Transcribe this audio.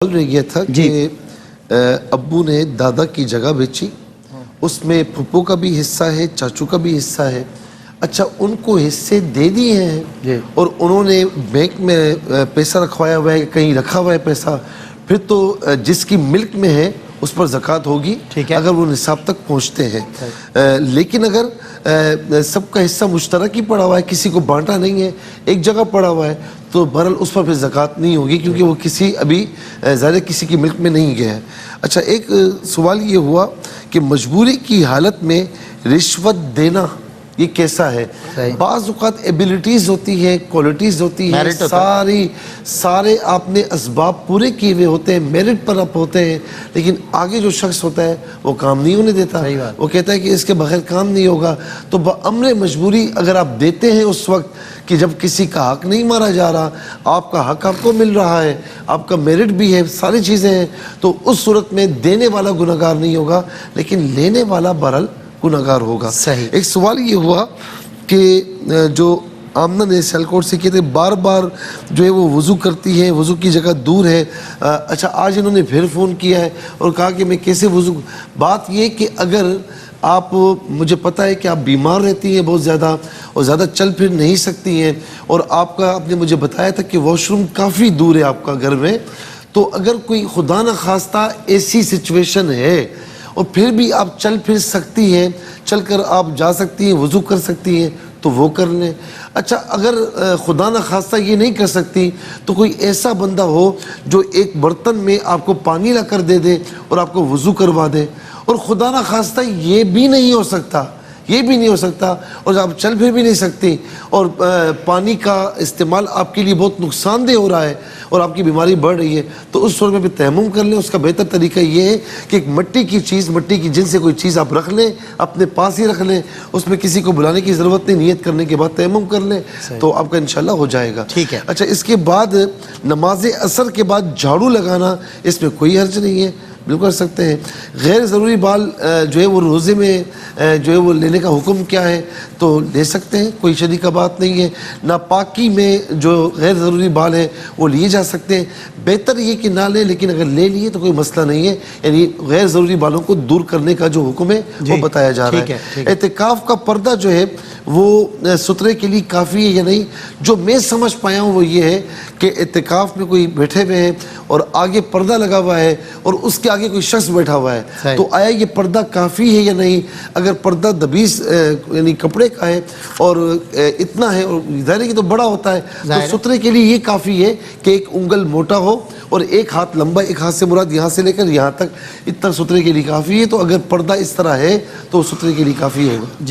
رہ گیا تھا کہ ابو نے دادا کی جگہ بیچی، اس میں پھپھو کا بھی حصہ ہے، چاچو کا بھی حصہ ہے. اچھا ان کو حصے دے دیے ہیں اور انہوں نے بینک میں پیسہ رکھوایا ہوا ہے، کہیں رکھا ہوا ہے پیسہ، پھر تو جس کی ملک میں ہے اس پر زکوٰۃ ہوگی اگر وہ نصاب تک پہنچتے ہیں. لیکن اگر سب کا حصہ مشترک ہی پڑا ہوا ہے، کسی کو بانٹا نہیں ہے، ایک جگہ پڑا ہوا ہے، تو بہرحال اس پر پھر زکوٰۃ نہیں ہوگی کیونکہ وہ ابھی ظاہر کسی کی ملک میں نہیں گیا ہے. اچھا ایک سوال یہ ہوا کہ مجبوری کی حالت میں رشوت دینا یہ کیسا ہے؟ بعض اوقات ایبیلٹیز ہوتی ہیں، کوالٹیز ہوتی ہیں، سارے آپ نے اسباب پورے کیے ہوئے ہوتے ہیں، میرٹ پر آپ ہوتے ہیں، لیکن آگے جو شخص ہوتا ہے وہ کام نہیں ہونے دیتا، وہ کہتا ہے کہ اس کے بغیر کام نہیں ہوگا. تو بامر مجبوری اگر آپ دیتے ہیں اس وقت کہ جب کسی کا حق نہیں مارا جا رہا، آپ کا حق آپ کو مل رہا ہے، آپ کا میرٹ بھی ہے، ساری چیزیں ہیں، تو اس صورت میں دینے والا گناہگار نہیں ہوگا لیکن لینے والا بہرحال گناہگار ہوگا. ایک سوال یہ ہوا کہ جو آمنہ نے سیالکوٹ سے کہتے بار بار جو ہے وہ وضو کرتی ہے، وضو کی جگہ دور ہے. اچھا آج انہوں نے پھر فون کیا ہے اور کہا کہ میں کیسے وضو. بات یہ کہ اگر آپ، مجھے پتہ ہے کہ آپ بیمار رہتی ہیں بہت زیادہ اور زیادہ چل پھر نہیں سکتی ہیں، اور آپ نے مجھے بتایا تھا کہ واش روم کافی دور ہے آپ کا گھر میں، تو اگر کوئی خدا نخواستہ ایسی سچویشن ہے اور پھر بھی آپ چل پھر سکتی ہیں، چل کر آپ جا سکتی ہیں، وضو کر سکتی ہیں تو وہ کر لیں. اچھا اگر خدا نخواستہ یہ نہیں کر سکتی تو کوئی ایسا بندہ ہو جو ایک برتن میں آپ کو پانی لا کر دے دے اور آپ کو وضو کروا دے. اور خدا نخواستہ یہ بھی نہیں ہو سکتا اور آپ چل پھر بھی نہیں سکتی اور پانی کا استعمال آپ کے لیے بہت نقصان دہ ہو رہا ہے اور آپ کی بیماری بڑھ رہی ہے، تو اس صورت میں بھی تیمم کر لیں. اس کا بہتر طریقہ یہ ہے کہ ایک مٹی کی جن سے کوئی چیز آپ رکھ لیں، اپنے پاس ہی رکھ لیں، اس میں کسی کو بلانے کی ضرورت نہیں، نیت کرنے کے بعد تیمم کر لیں تو آپ کا انشاءاللہ ہو جائے گا. اچھا اس کے بعد نماز عصر کے بعد جھاڑو لگانا، اس میں کوئی حرج نہیں ہے، بالکل کر سکتے ہیں. غیر ضروری بال جو ہے وہ روزے میں جو ہے وہ لینے کا حکم کیا ہے؟ تو لے سکتے ہیں، کوئی شدید کا بات نہیں ہے. ناپاکی میں جو غیر ضروری بال ہیں وہ لیے جا سکتے ہیں، بہتر یہ کہ نہ لیں، لیکن اگر لے لیے تو کوئی مسئلہ نہیں ہے. یعنی غیر ضروری بالوں کو دور کرنے کا جو حکم ہے وہ بتایا جا رہا ہے. اعتکاف کا پردہ جو ہے وہ سترے کے لیے کافی ہے یا نہیں؟ جو میں سمجھ پایا ہوں وہ یہ ہے کہ اعتکاف میں کوئی بیٹھے ہوئے ہیں اور آگے پردہ لگا ہوا ہے اور اس کے آگے کوئی شخص بیٹھا ہوا ہے، تو آیا یہ پردہ کافی ہے یا نہیں؟ اگر پردہ دبیس یعنی کپڑے کا ہے اور اتنا ہے اور ظاہر ہے کہ تو بڑا ہوتا ہے، تو سترے کے لیے یہ کافی ہے کہ ایک انگل موٹا ہو اور ایک ہاتھ لمبا، ایک ہاتھ سے مراد یہاں سے لے کر یہاں تک، اتنا سترے کے لیے کافی ہے. تو اگر پردہ اس طرح ہے تو سترے کے لیے کافی ہوگا.